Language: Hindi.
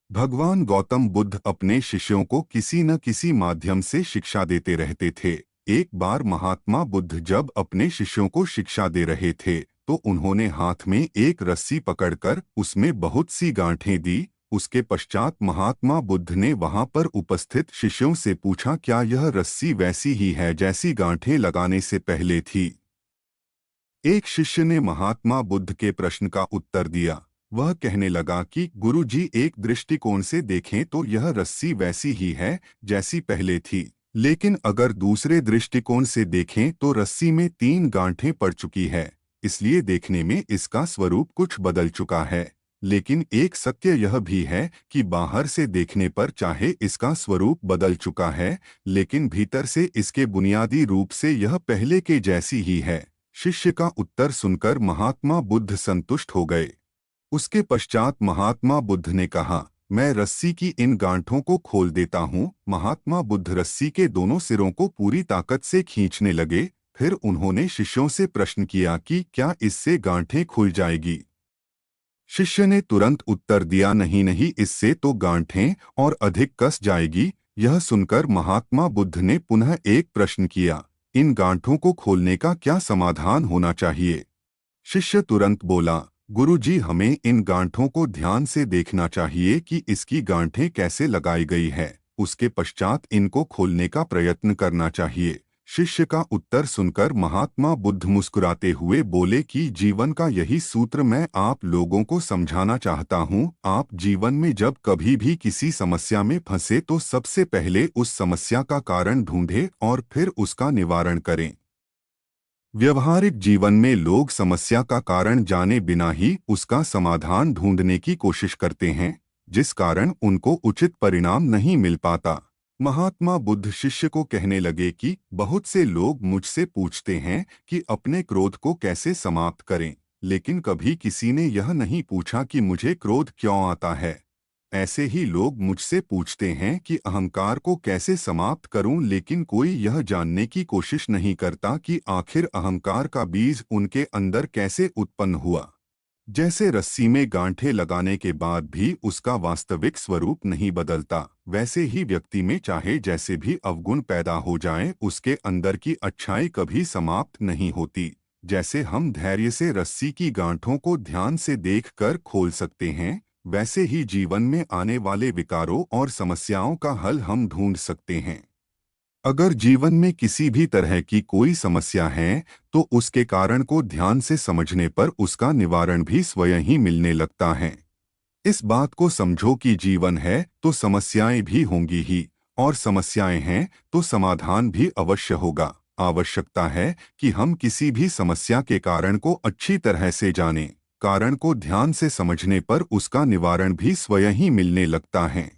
भगवान गौतम बुद्ध अपने शिष्यों को किसी न किसी माध्यम से शिक्षा देते रहते थे। एक बार महात्मा बुद्ध जब अपने शिष्यों को शिक्षा दे रहे थे तो उन्होंने हाथ में एक रस्सी पकड़कर उसमें बहुत सी गांठें दी। उसके पश्चात महात्मा बुद्ध ने वहां पर उपस्थित शिष्यों से पूछा, क्या यह रस्सी वैसी ही है जैसी गांठें लगाने से पहले थी? एक शिष्य ने महात्मा बुद्ध के प्रश्न का उत्तर दिया। वह कहने लगा कि गुरुजी, एक दृष्टिकोण से देखें तो यह रस्सी वैसी ही है जैसी पहले थी, लेकिन अगर दूसरे दृष्टिकोण से देखें तो रस्सी में 3 गांठें पड़ चुकी है, इसलिए देखने में इसका स्वरूप कुछ बदल चुका है। लेकिन एक सत्य यह भी है कि बाहर से देखने पर चाहे इसका स्वरूप बदल चुका है, लेकिन भीतर से इसके बुनियादी रूप से यह पहले के जैसी ही है। शिष्य का उत्तर सुनकर महात्मा बुद्ध संतुष्ट हो गए। उसके पश्चात महात्मा बुद्ध ने कहा, मैं रस्सी की इन गांठों को खोल देता हूँ। महात्मा बुद्ध रस्सी के दोनों सिरों को पूरी ताकत से खींचने लगे। फिर उन्होंने शिष्यों से प्रश्न किया कि क्या इससे गांठें खुल जाएगी? शिष्य ने तुरंत उत्तर दिया, नहीं नहीं, इससे तो गांठें और अधिक कस जाएगी। यह सुनकर महात्मा बुद्ध ने पुनः एक प्रश्न किया, इन गांठों को खोलने का क्या समाधान होना चाहिए? शिष्य तुरंत बोला, गुरुजी, हमें इन गांठों को ध्यान से देखना चाहिए कि इसकी गांठें कैसे लगाई गई है। उसके पश्चात इनको खोलने का प्रयत्न करना चाहिए। शिष्य का उत्तर सुनकर महात्मा बुद्ध मुस्कुराते हुए बोले कि जीवन का यही सूत्र मैं आप लोगों को समझाना चाहता हूँ। आप जीवन में जब कभी भी किसी समस्या में फंसे तो सबसे पहले उस समस्या का कारण ढूंढें और फिर उसका निवारण करें। व्यवहारिक जीवन में लोग समस्या का कारण जाने बिना ही उसका समाधान ढूंढने की कोशिश करते हैं, जिस कारण उनको उचित परिणाम नहीं मिल पाता। महात्मा बुद्ध शिष्य को कहने लगे कि बहुत से लोग मुझसे पूछते हैं कि अपने क्रोध को कैसे समाप्त करें, लेकिन कभी किसी ने यह नहीं पूछा कि मुझे क्रोध क्यों आता है। ऐसे ही लोग मुझसे पूछते हैं कि अहंकार को कैसे समाप्त करूं, लेकिन कोई यह जानने की कोशिश नहीं करता कि आखिर अहंकार का बीज उनके अंदर कैसे उत्पन्न हुआ। जैसे रस्सी में गांठें लगाने के बाद भी उसका वास्तविक स्वरूप नहीं बदलता, वैसे ही व्यक्ति में चाहे जैसे भी अवगुण पैदा हो जाएं, उसके अंदर की अच्छाई कभी समाप्त नहीं होती। जैसे हम धैर्य से रस्सी की गांठों को ध्यान से देखकर खोल सकते हैं, वैसे ही जीवन में आने वाले विकारों और समस्याओं का हल हम ढूंढ सकते हैं। अगर जीवन में किसी भी तरह की कोई समस्या है तो उसके कारण को ध्यान से समझने पर उसका निवारण भी स्वयं ही मिलने लगता है। इस बात को समझो कि जीवन है तो समस्याएं भी होंगी ही, और समस्याएं हैं तो समाधान भी अवश्य होगा। आवश्यकता है कि हम किसी भी समस्या के कारण को अच्छी तरह से जानें। कारण को ध्यान से समझने पर उसका निवारण भी स्वयं ही मिलने लगता है।